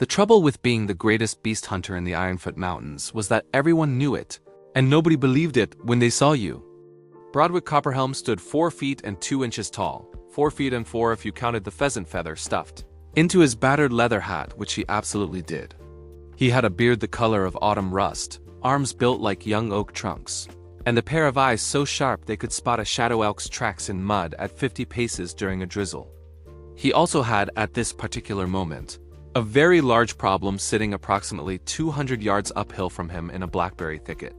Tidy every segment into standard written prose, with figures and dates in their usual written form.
The trouble with being the greatest beast hunter in the Ironfoot Mountains was that everyone knew it, and nobody believed it when they saw you. Brodwick Copperhelm stood 4 feet and 2 inches tall, 4 feet and 4 if you counted the pheasant feather stuffed into his battered leather hat, which he absolutely did. He had a beard the color of autumn rust, arms built like young oak trunks, and a pair of eyes so sharp they could spot a shadow elk's tracks in mud at 50 paces during a drizzle. He also had, at this particular moment, a very large problem sitting approximately 200 yards uphill from him in a blackberry thicket.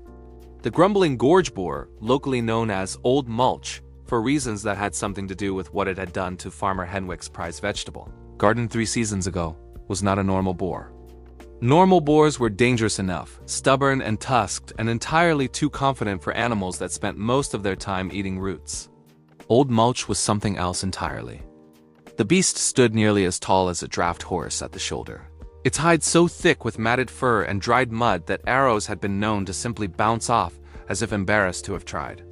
The grumbling gorge boar, locally known as Old Mulch, for reasons that had something to do with what it had done to Farmer Henwick's prized vegetable garden 3 seasons ago, was not a normal boar. Normal boars were dangerous enough, stubborn and tusked, and entirely too confident for animals that spent most of their time eating roots. Old Mulch was something else entirely. The beast stood nearly as tall as a draft horse at the shoulder, its hide so thick with matted fur and dried mud that arrows had been known to simply bounce off as if embarrassed to have tried.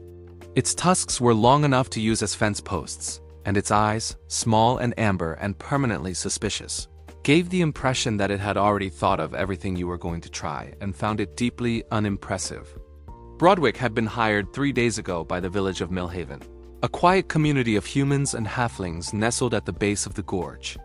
Its tusks were long enough to use as fence posts, and its eyes, small and amber and permanently suspicious, gave the impression that it had already thought of everything you were going to try and found it deeply unimpressive. Brodwick had been hired 3 days ago by the village of Millhaven, a quiet community of humans and halflings nestled at the base of the gorge.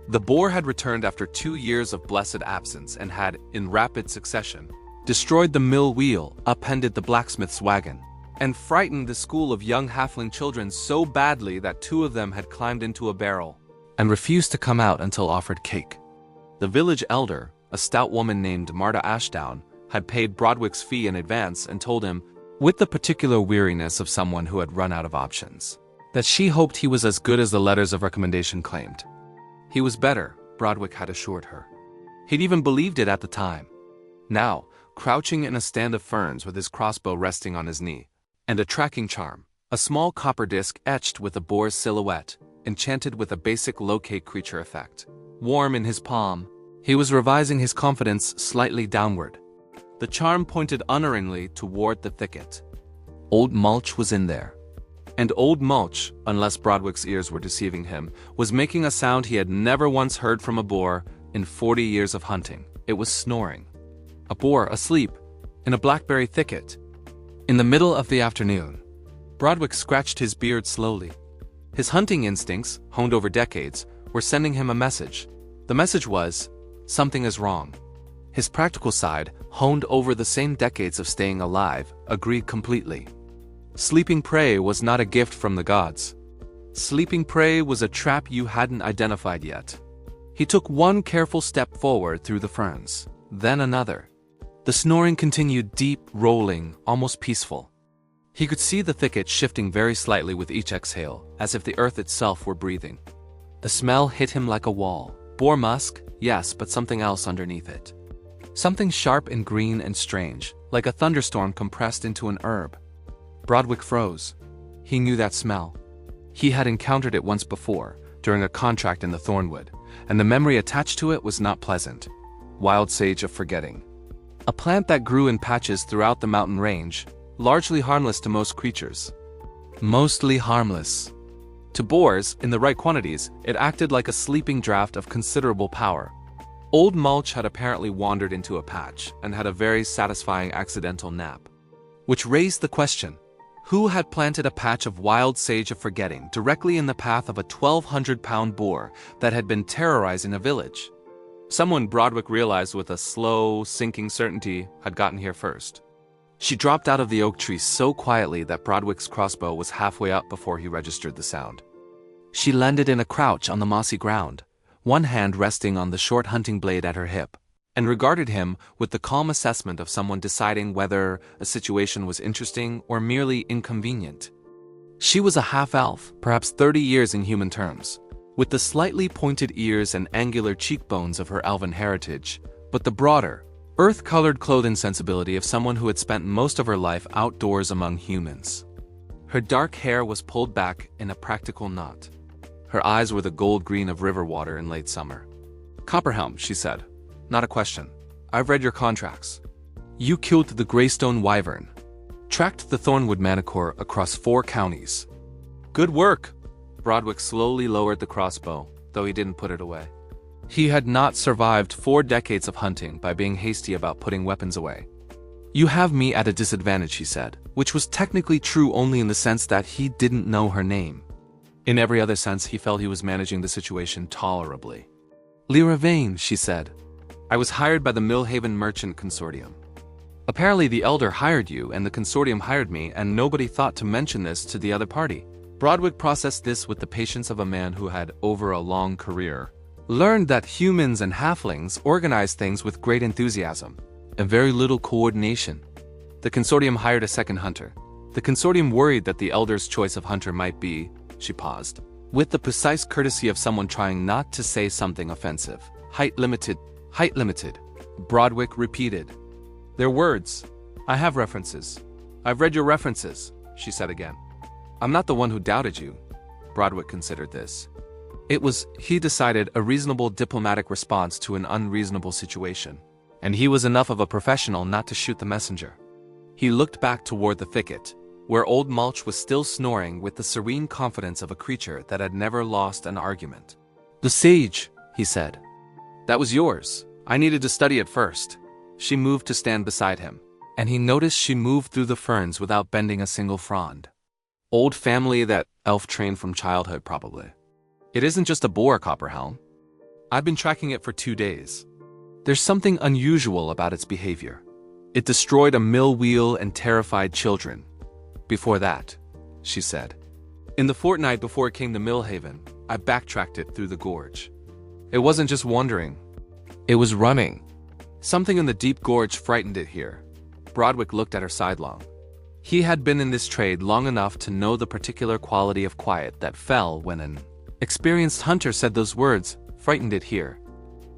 The boar had returned after 2 years of blessed absence and had, in rapid succession, destroyed the mill wheel, upended the blacksmith's wagon, and frightened the school of young halfling children so badly that 2 of them had climbed into a barrel and refused to come out until offered cake. The village elder, a stout woman named Marta Ashdown, had paid Brodwick's fee in advance and told him, with the particular weariness of someone who had run out of options, that she hoped he was as good as the letters of recommendation claimed. He was better, Brodwick had assured her. He'd even believed it at the time. Now, crouching in a stand of ferns with his crossbow resting on his knee, and a tracking charm, a small copper disc etched with a boar's silhouette, enchanted with a basic locate creature effect, warm in his palm, he was revising his confidence slightly downward. The charm pointed unerringly toward the thicket. Old Mulch was in there. And Old Mulch, unless Brodwick's ears were deceiving him, was making a sound he had never once heard from a boar in 40 years of hunting. It was snoring. A boar asleep, in a blackberry thicket. In the middle of the afternoon, Brodwick scratched his beard slowly. His hunting instincts, honed over decades, were sending him a message. The message was, something is wrong. His practical side, honed over the same decades of staying alive, agreed completely. Sleeping prey was not a gift from the gods. Sleeping prey was a trap you hadn't identified yet. He took 1 careful step forward through the ferns, then another. The snoring continued deep, rolling, almost peaceful. He could see the thicket shifting very slightly with each exhale, as if the earth itself were breathing. The smell hit him like a wall. Boar musk, yes, but something else underneath it. Something sharp and green and strange, like a thunderstorm compressed into an herb. Brodwick froze. He knew that smell. He had encountered it once before, during a contract in the Thornwood, and the memory attached to it was not pleasant. Wild sage of forgetting. A plant that grew in patches throughout the mountain range, largely harmless to most creatures. Mostly harmless. To boars, in the right quantities, it acted like a sleeping draught of considerable power. Old Mulch had apparently wandered into a patch and had a very satisfying accidental nap. Which raised the question, who had planted a patch of wild sage of forgetting directly in the path of a 1,200-pound boar that had been terrorizing a village? Someone, Brodwick realized with a slow, sinking certainty, had gotten here first. She dropped out of the oak tree so quietly that Brodwick's crossbow was halfway up before he registered the sound. She landed in a crouch on the mossy ground, one hand resting on the short hunting blade at her hip, and regarded him with the calm assessment of someone deciding whether a situation was interesting or merely inconvenient. She was a half-elf, perhaps 30 years in human terms, with the slightly pointed ears and angular cheekbones of her elven heritage, but the broader, earth-colored clothing sensibility of someone who had spent most of her life outdoors among humans. Her dark hair was pulled back in a practical knot. Her eyes were the gold green of river water in late summer. "Copperhelm," she said. "Not a question. I've read your contracts. You killed the Greystone Wyvern. Tracked the Thornwood Manicore across 4 counties. Good work!" Brodwick slowly lowered the crossbow, though he didn't put it away. He had not survived 4 decades of hunting by being hasty about putting weapons away. "You have me at a disadvantage," he said, which was technically true only in the sense that he didn't know her name. In every other sense, he felt he was managing the situation tolerably. "Lyra Vane," she said. "I was hired by the Millhaven Merchant Consortium. Apparently the Elder hired you and the Consortium hired me, and nobody thought to mention this to the other party." Brodwick processed this with the patience of a man who had, over a long career, learned that humans and halflings organize things with great enthusiasm and very little coordination. The Consortium hired a second hunter. The Consortium worried that the Elder's choice of hunter might be, she paused, with the precise courtesy of someone trying not to say something offensive. Height limited, Brodwick repeated. "Their words. I have references. I've read your references," she said again. "I'm not the one who doubted you." Brodwick considered this. It was, he decided, a reasonable diplomatic response to an unreasonable situation. And he was enough of a professional not to shoot the messenger. He looked back toward the thicket, where old Mulch was still snoring with the serene confidence of a creature that had never lost an argument. "The sage," he said. "That was yours. I needed to study it first." She moved to stand beside him, and he noticed she moved through the ferns without bending a single frond. Old family, that elf trained from childhood, probably. "It isn't just a boar, Copperhelm. I've been tracking it for 2 days. There's something unusual about its behavior. It destroyed a mill wheel and terrified children. Before that," she said. "In the fortnight before it came to Millhaven, I backtracked it through the gorge. It wasn't just wandering. It was running. Something in the deep gorge frightened it here." Brodwick looked at her sidelong. He had been in this trade long enough to know the particular quality of quiet that fell when an experienced hunter said those words, "frightened it here."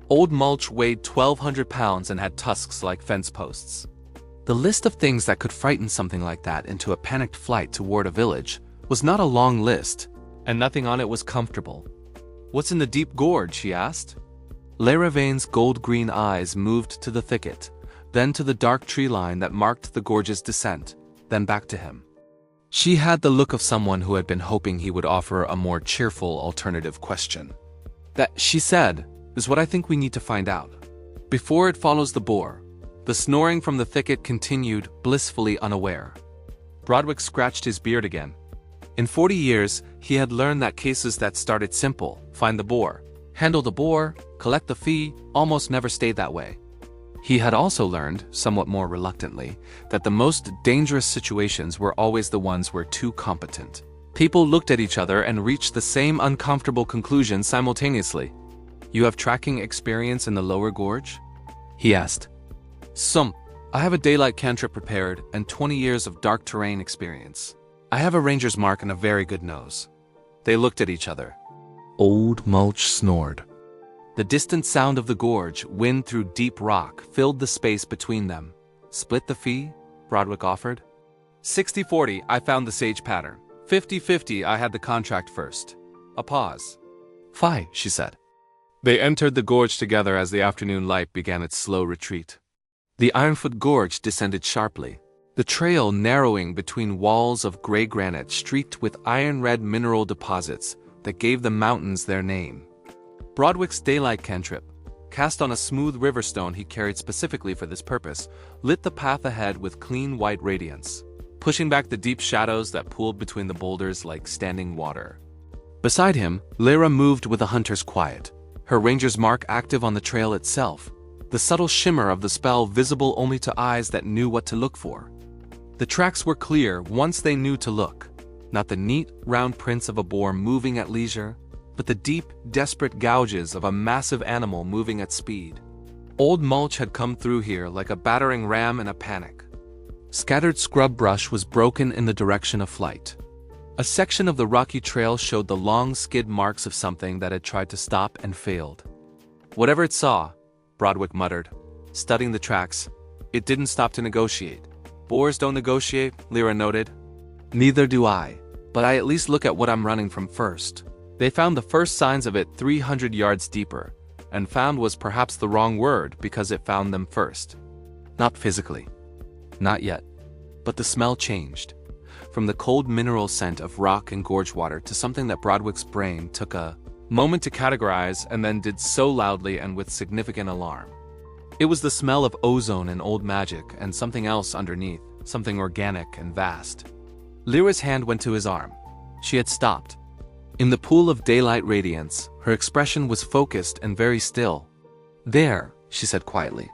Old Mulch weighed 1,200 pounds and had tusks like fence posts. The list of things that could frighten something like that into a panicked flight toward a village was not a long list, and nothing on it was comfortable. "What's in the deep gorge?" he asked. Lyra Vane's gold-green eyes moved to the thicket, then to the dark tree line that marked the gorge's descent, then back to him. She had the look of someone who had been hoping he would offer a more cheerful alternative question. "That," she said, "is what I think we need to find out. Before it follows the boar." The snoring from the thicket continued, blissfully unaware. Brodwick scratched his beard again. In 40 years, he had learned that cases that started simple, find the boar, handle the boar, collect the fee, almost never stayed that way. He had also learned, somewhat more reluctantly, that the most dangerous situations were always the ones where too competent people looked at each other and reached the same uncomfortable conclusion simultaneously. "You have tracking experience in the lower gorge?" he asked. "Some. I have a daylight cantrip prepared and 20 years of dark terrain experience. I have a ranger's mark and a very good nose." They looked at each other. Old Mulch snored. The distant sound of the gorge, wind through deep rock, filled the space between them. "Split the fee?" Brodwick offered. 60-40, I found the sage pattern. 50-50, I had the contract first. A pause. "Fine," she said. They entered the gorge together as the afternoon light began its slow retreat. The Ironfoot Gorge descended sharply, the trail narrowing between walls of gray granite streaked with iron-red mineral deposits that gave the mountains their name. Brodwick's daylight cantrip, cast on a smooth river stone he carried specifically for this purpose, lit the path ahead with clean white radiance, pushing back the deep shadows that pooled between the boulders like standing water. Beside him, Lyra moved with a hunter's quiet, her ranger's mark active on the trail itself, the subtle shimmer of the spell visible only to eyes that knew what to look for. The tracks were clear once they knew to look, not the neat, round prints of a boar moving at leisure, but the deep, desperate gouges of a massive animal moving at speed. Old Mulch had come through here like a battering ram in a panic. Scattered scrub brush was broken in the direction of flight. A section of the rocky trail showed the long skid marks of something that had tried to stop and failed. "Whatever it saw," Brodwick muttered, studying the tracks, "it didn't stop to negotiate." "Boars don't negotiate," Lyra noted. "Neither do I, but I at least look at what I'm running from first." They found the first signs of it 300 yards deeper, and found was perhaps the wrong word because it found them first. Not physically. Not yet. But the smell changed, from the cold mineral scent of rock and gorge water to something that Brodwick's brain took a moment to categorize, and then did so loudly and with significant alarm. It was the smell of ozone and old magic and something else underneath, something organic and vast. Lyra's hand went to his arm. She had stopped. In the pool of daylight radiance, her expression was focused and very still. "There," she said quietly.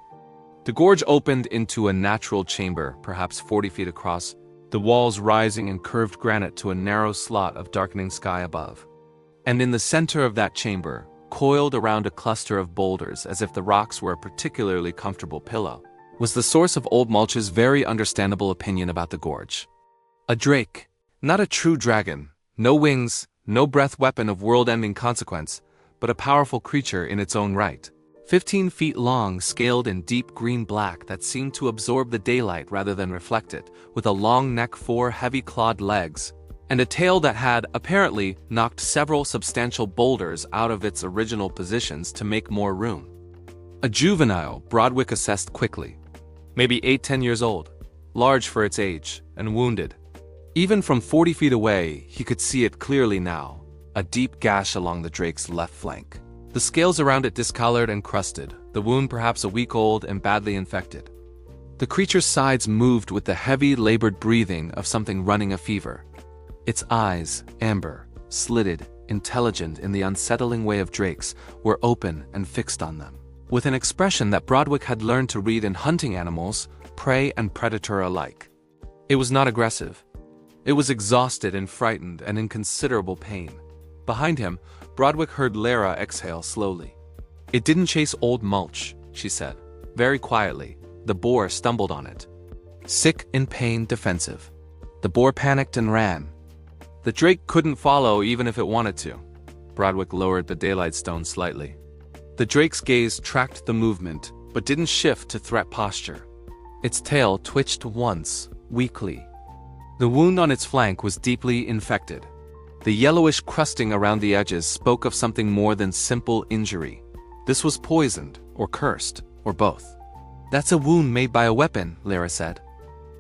The gorge opened into a natural chamber, perhaps 40 feet across, the walls rising in curved granite to a narrow slot of darkening sky above. And in the center of that chamber, coiled around a cluster of boulders as if the rocks were a particularly comfortable pillow, was the source of Old Mulch's very understandable opinion about the gorge. A drake, not a true dragon, no wings, no breath weapon of world-ending consequence, but a powerful creature in its own right. 15 feet long, scaled in deep green black that seemed to absorb the daylight rather than reflect it, with a long neck, 4 heavy-clawed legs, and a tail that had, apparently, knocked several substantial boulders out of its original positions to make more room. A juvenile, Brodwick assessed quickly. Maybe 8-10 years old, large for its age, and wounded. Even from 40 feet away, he could see it clearly now, a deep gash along the drake's left flank. The scales around it discolored and crusted, the wound perhaps a week old and badly infected. The creature's sides moved with the heavy, labored breathing of something running a fever. Its eyes, amber, slitted, intelligent in the unsettling way of drakes, were open and fixed on them, with an expression that Brodwick had learned to read in hunting animals, prey and predator alike. It was not aggressive. It was exhausted and frightened and in considerable pain. Behind him, Brodwick heard Lyra exhale slowly. "It didn't chase Old Mulch," she said. Very quietly, the boar stumbled on it. Sick, in pain, defensive. The boar panicked and ran. The drake couldn't follow even if it wanted to. Brodwick lowered the daylight stone slightly. The drake's gaze tracked the movement, but didn't shift to threat posture. Its tail twitched once, weakly. The wound on its flank was deeply infected. The yellowish crusting around the edges spoke of something more than simple injury. This was poisoned, or cursed, or both. "That's a wound made by a weapon," Lyra said.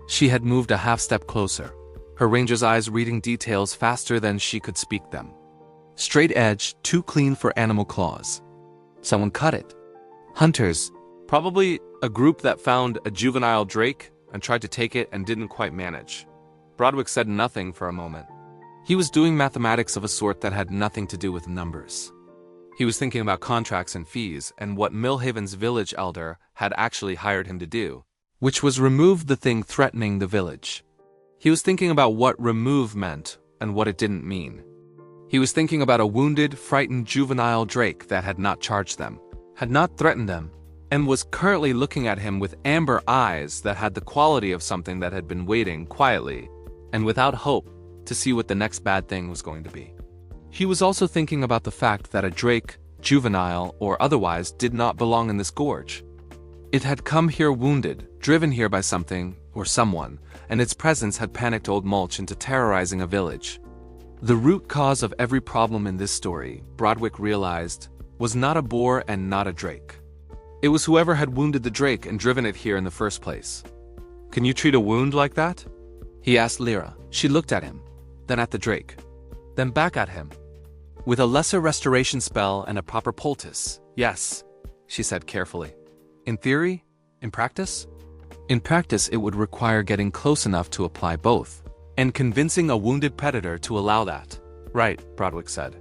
She had moved a half-step closer, her ranger's eyes reading details faster than she could speak them. Straight edge, too clean for animal claws. Someone cut it. Hunters, probably a group that found a juvenile drake and tried to take it and didn't quite manage. Brodwick said nothing for a moment. He was doing mathematics of a sort that had nothing to do with numbers. He was thinking about contracts and fees and what Millhaven's village elder had actually hired him to do, which was remove the thing threatening the village. He was thinking about what remove meant and what it didn't mean. He was thinking about a wounded, frightened juvenile drake that had not charged them, had not threatened them, and was currently looking at him with amber eyes that had the quality of something that had been waiting quietly and without hope to see what the next bad thing was going to be. He was also thinking about the fact that a drake, juvenile or otherwise, did not belong in this gorge. It had come here wounded, driven here by something or someone, and its presence had panicked Old Mulch into terrorizing a village. The root cause of every problem in this story, Brodwick realized, was not a boar and not a drake. It was whoever had wounded the drake and driven it here in the first place. "Can you treat a wound like that?" he asked Lyra. She looked at him, then at the drake, then back at him. "With a lesser restoration spell and a proper poultice, yes," she said carefully. "In theory? In practice?" "In practice it would require getting close enough to apply both, and convincing a wounded predator to allow that." "Right," Brodwick said.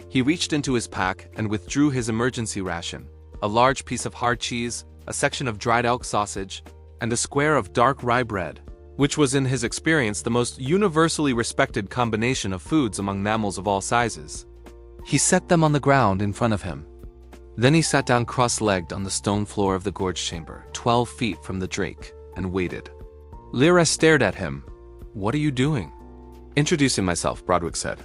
He reached into his pack and withdrew his emergency ration, a large piece of hard cheese, a section of dried elk sausage, and a square of dark rye bread, which was in his experience the most universally respected combination of foods among mammals of all sizes. He set them on the ground in front of him. Then he sat down cross-legged on the stone floor of the gorge chamber, 12 feet from the drake, and waited. Lyra stared at him. "What are you doing?" "Introducing myself," Brodwick said.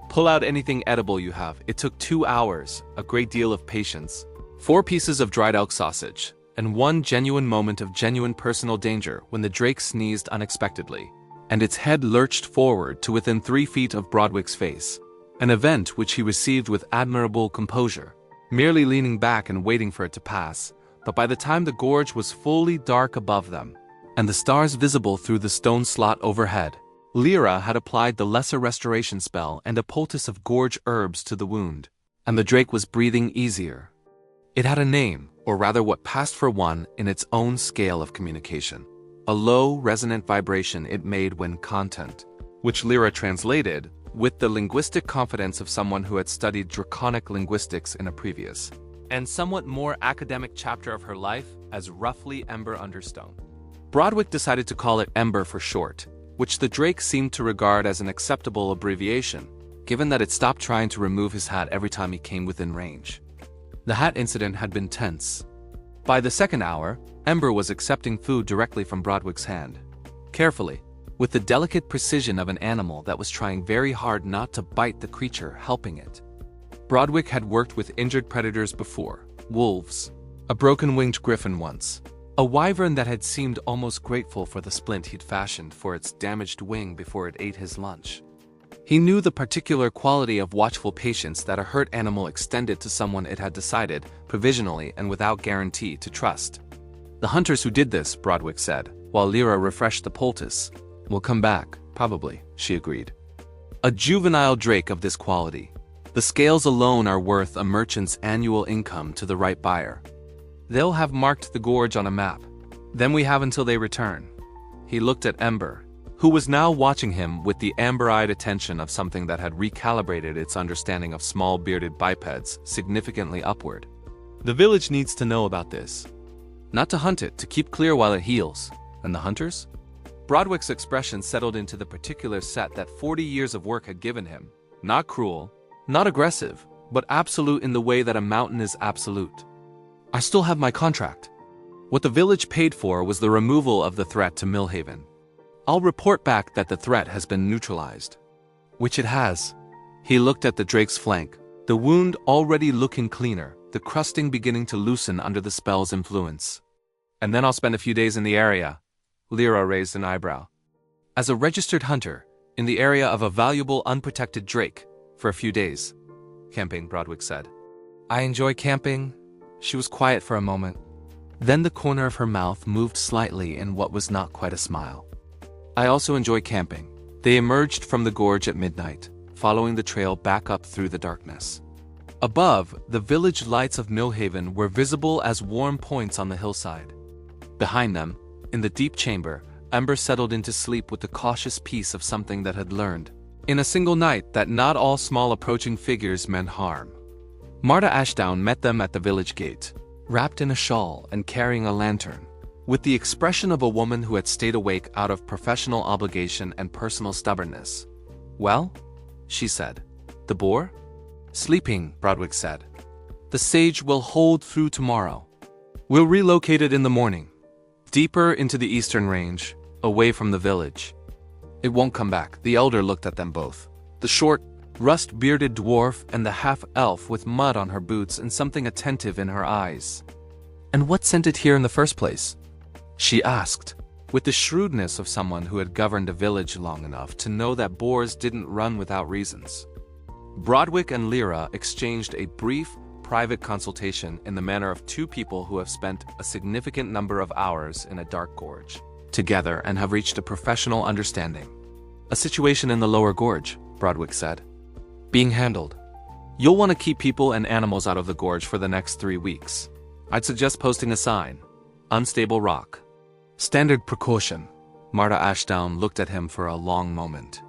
"Pull out anything edible you have. It took 2 hours, a great deal of patience, 4 pieces of dried elk sausage, and 1 genuine moment of genuine personal danger when the drake sneezed unexpectedly, and its head lurched forward to within 3 feet of Brodwick's face, an event which he received with admirable composure, merely leaning back and waiting for it to pass. But by the time the gorge was fully dark above them, and the stars visible through the stone slot overhead, Lyra had applied the lesser restoration spell and a poultice of gorge herbs to the wound. and the drake was breathing easier. It had a name, or rather what passed for one in its own scale of communication. A low, resonant vibration it made when content, which Lyra translated with the linguistic confidence of someone who had studied draconic linguistics in a previous and somewhat more academic chapter of her life as roughly Ember Understone. Brodwick decided to call it Ember for short, which the drake seemed to regard as an acceptable abbreviation, given that it stopped trying to remove his hat every time he came within range. The hat incident had been tense. By the second hour, Ember was accepting food directly from Brodwick's hand. Carefully, with the delicate precision of an animal that was trying very hard not to bite the creature helping it. Brodwick had worked with injured predators before: wolves, a broken-winged griffin once, a wyvern that had seemed almost grateful for the splint he'd fashioned for its damaged wing before it ate his lunch. He knew the particular quality of watchful patience that a hurt animal extended to someone it had decided, provisionally and without guarantee, to trust. The hunters who did this, Brodwick said, while Lyra refreshed the poultice, will come back, probably, she agreed. A juvenile drake of this quality. The scales alone are worth a merchant's annual income to the right buyer. They'll have marked the gorge on a map. Then we have until they return. He looked at Ember, who was now watching him with the amber-eyed attention of something that had recalibrated its understanding of small bearded bipeds significantly upward. The village needs to know about this. Not to hunt it, to keep clear while it heals. And the hunters? Brodwick's expression settled into the particular set that 40 years of work had given him. Not cruel, not aggressive, but absolute in the way that a mountain is absolute. I still have my contract. What the village paid for was the removal of the threat to Millhaven. I'll report back that the threat has been neutralized. Which it has. He looked at the drake's flank, the wound already looking cleaner, the crusting beginning to loosen under the spell's influence. And then I'll spend a few days in the area. Lyra raised an eyebrow. As a registered hunter, in the area of a valuable unprotected drake, for a few days. Camping, Brodwick said. I enjoy camping. She was quiet for a moment. Then the corner of her mouth moved slightly in what was not quite a smile. I also enjoy camping. They emerged from the gorge at midnight, following the trail back up through the darkness. Above, the village lights of Millhaven were visible as warm points on the hillside. Behind them, in the deep chamber, Ember settled into sleep with the cautious peace of something that had learned, in a single night, that not all small approaching figures meant harm. Marta Ashdown met them at the village gate, wrapped in a shawl and carrying a lantern, with the expression of a woman who had stayed awake out of professional obligation and personal stubbornness. Well? She said. The boar? Sleeping, Brodwick said. The sage will hold through tomorrow. We'll relocate it in the morning. Deeper into the eastern range, away from the village. It won't come back. The elder looked at them both. The short, rust-bearded dwarf and the half-elf with mud on her boots and something attentive in her eyes. And what sent it here in the first place? She asked, with the shrewdness of someone who had governed a village long enough to know that boars didn't run without reasons. Brodwick and Lyra exchanged a brief, private consultation in the manner of two people who have spent a significant number of hours in a dark gorge together and have reached a professional understanding. A situation in the lower gorge, Brodwick said. Being handled. You'll want to keep people and animals out of the gorge for the next 3 weeks. I'd suggest posting a sign. Unstable rock. Standard precaution. Marta Ashdown looked at him for a long moment.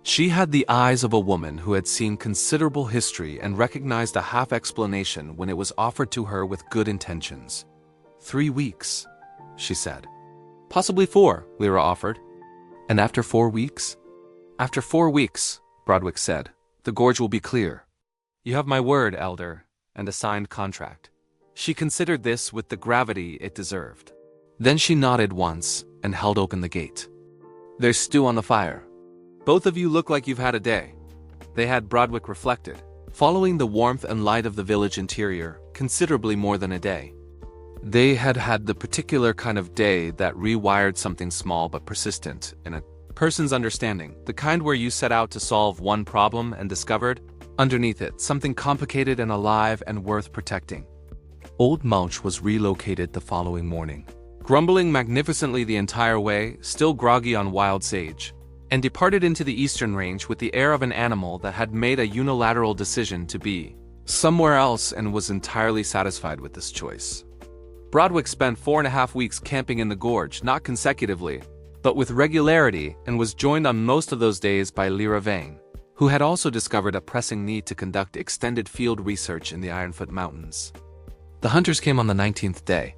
She had the eyes of a woman who had seen considerable history and recognized a half-explanation when it was offered to her with good intentions. 3 weeks, she said. Possibly 4, Lyra offered. And after 4 weeks? After 4 weeks, Brodwick said, the gorge will be clear. You have my word, Elder, and a signed contract. She considered this with the gravity it deserved. Then she nodded once and held open the gate. There's stew on the fire. Both of you look like you've had a day. They had, Brodwick reflected, following the warmth and light of the village interior, considerably more than a day. They had had the particular kind of day that rewired something small but persistent in a person's understanding, the kind where you set out to solve one problem and discovered, underneath it, something complicated and alive and worth protecting. Old Mulch was relocated the following morning, grumbling magnificently the entire way, still groggy on wild sage, and departed into the eastern range with the air of an animal that had made a unilateral decision to be somewhere else and was entirely satisfied with this choice. Brodwick spent 4.5 weeks camping in the gorge, not consecutively, but with regularity, and was joined on most of those days by Lyra Vane, who had also discovered a pressing need to conduct extended field research in the Ironfoot Mountains. The hunters came on the 19th day.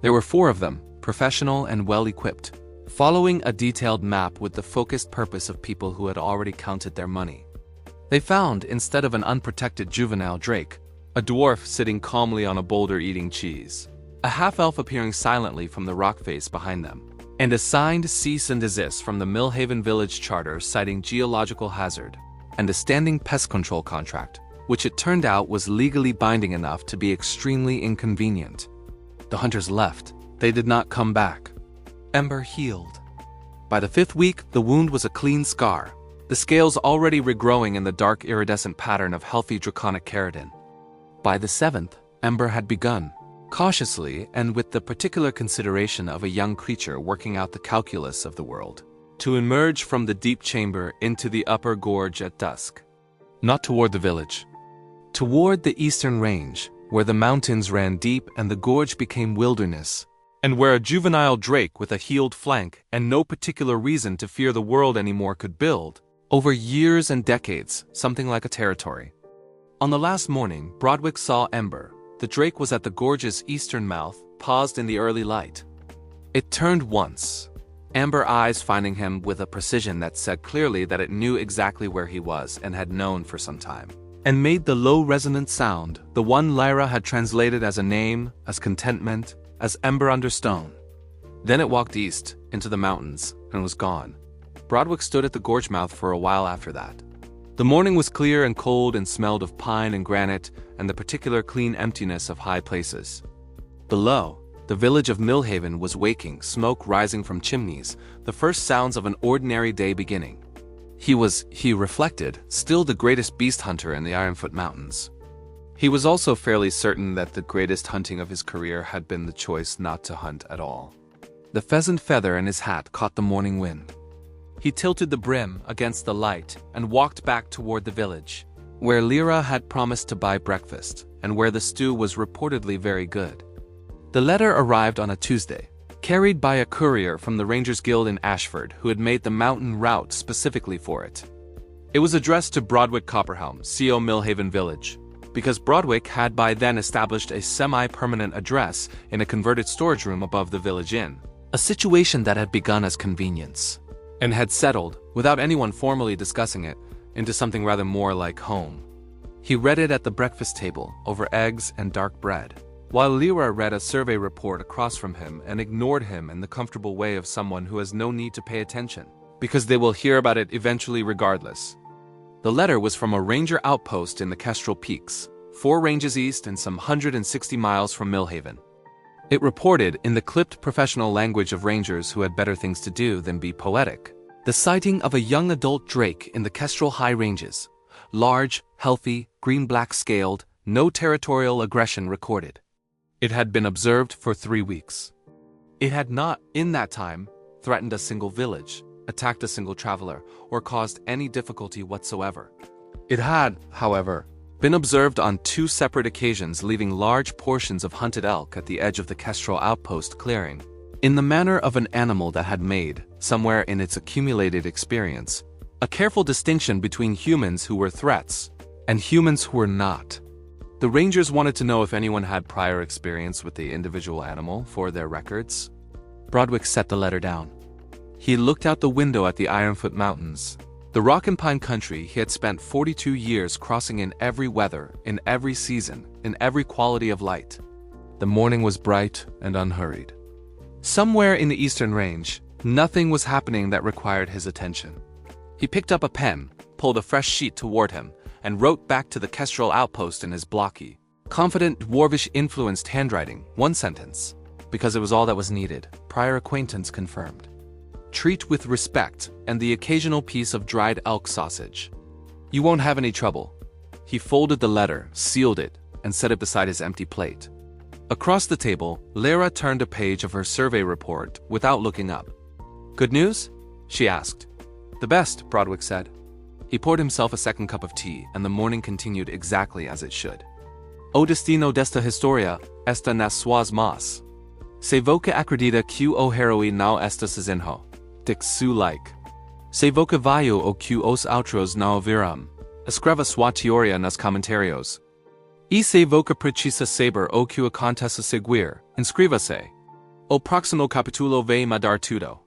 There were 4 of them, professional and well-equipped, following a detailed map with the focused purpose of people who had already counted their money. They found, instead of an unprotected juvenile drake, a dwarf sitting calmly on a boulder eating cheese, a half-elf appearing silently from the rock face behind them, and a signed cease and desist from the Millhaven Village Charter citing geological hazard, and a standing pest control contract, which it turned out was legally binding enough to be extremely inconvenient. The hunters left. They did not come back. Ember healed. By the 5th week, the wound was a clean scar, the scales already regrowing in the dark iridescent pattern of healthy draconic keratin. By the 7th, Ember had begun, cautiously and with the particular consideration of a young creature working out the calculus of the world, to emerge from the deep chamber into the upper gorge at dusk. Not toward the village. Toward the eastern range, where the mountains ran deep and the gorge became wilderness, and where a juvenile drake with a healed flank and no particular reason to fear the world anymore could build, over years and decades, something like a territory. On the last morning, Brodwick saw Ember. The drake was at the gorge's eastern mouth, paused in the early light. It turned once, amber eyes finding him with a precision that said clearly that it knew exactly where he was and had known for some time, and made the low resonant sound, the one Lyra had translated as a name, as contentment, as ember under stone. Then it walked east, into the mountains, and was gone. Brodwick stood at the gorge mouth for a while after that. The morning was clear and cold and smelled of pine and granite and the particular clean emptiness of high places. Below, the village of Millhaven was waking, smoke rising from chimneys, the first sounds of an ordinary day beginning. He reflected, still the greatest beast hunter in the Ironfoot Mountains. He was also fairly certain that the greatest hunting of his career had been the choice not to hunt at all. The pheasant feather in his hat caught the morning wind. He tilted the brim against the light and walked back toward the village, where Lyra had promised to buy breakfast, and where the stew was reportedly very good. The letter arrived on a Tuesday, carried by a courier from the Rangers Guild in Ashford who had made the mountain route specifically for it. It was addressed to Brodwick Copperhelm, CO Millhaven Village, because Brodwick had by then established a semi-permanent address in a converted storage room above the village inn, a situation that had begun as convenience, and had settled, without anyone formally discussing it, into something rather more like home. He read it at the breakfast table, over eggs and dark bread, while Lyra read a survey report across from him and ignored him in the comfortable way of someone who has no need to pay attention, because they will hear about it eventually regardless. The letter was from a ranger outpost in the Kestrel Peaks, 4 ranges east and some 160 miles from Millhaven. It reported, in the clipped professional language of rangers who had better things to do than be poetic, the sighting of a young adult drake in the Kestrel High Ranges. Large, healthy, green-black scaled, no territorial aggression recorded. It had been observed for 3 weeks. It had not, in that time, threatened a single village, attacked a single traveler, or caused any difficulty whatsoever. It had, however, been observed on 2 separate occasions, leaving large portions of hunted elk at the edge of the Kestrel outpost clearing, in the manner of an animal that had made, somewhere in its accumulated experience, a careful distinction between humans who were threats and humans who were not. The rangers wanted to know if anyone had prior experience with the individual animal for their records. Brodwick set the letter down. He looked out the window at the Ironfoot Mountains, the rock and pine country he had spent 42 years crossing in every weather, in every season, in every quality of light. The morning was bright and unhurried. Somewhere in the eastern range, nothing was happening that required his attention. He picked up a pen, pulled a fresh sheet toward him, and wrote back to the Kestrel outpost in his blocky, confident, dwarvish-influenced handwriting, 1 sentence, because it was all that was needed, prior acquaintance confirmed. Treat with respect, and the occasional piece of dried elk sausage. You won't have any trouble. He folded the letter, sealed it, and set it beside his empty plate. Across the table, Lyra turned a page of her survey report without looking up. "Good news?" she asked. "The best," Brodwick said. He poured himself a second cup of tea, and the morning continued exactly as it should. O destino desta historia, esta nas suas mas. Se voca acredita que o herói não está sozinho. Dix su like. Se voca vaio o que os outros não ouviram. Escreva sua teoria nos comentários. E se voca precisa saber o que acontece a seguir, inscreva-se. O próximo capítulo vai mudar tudo.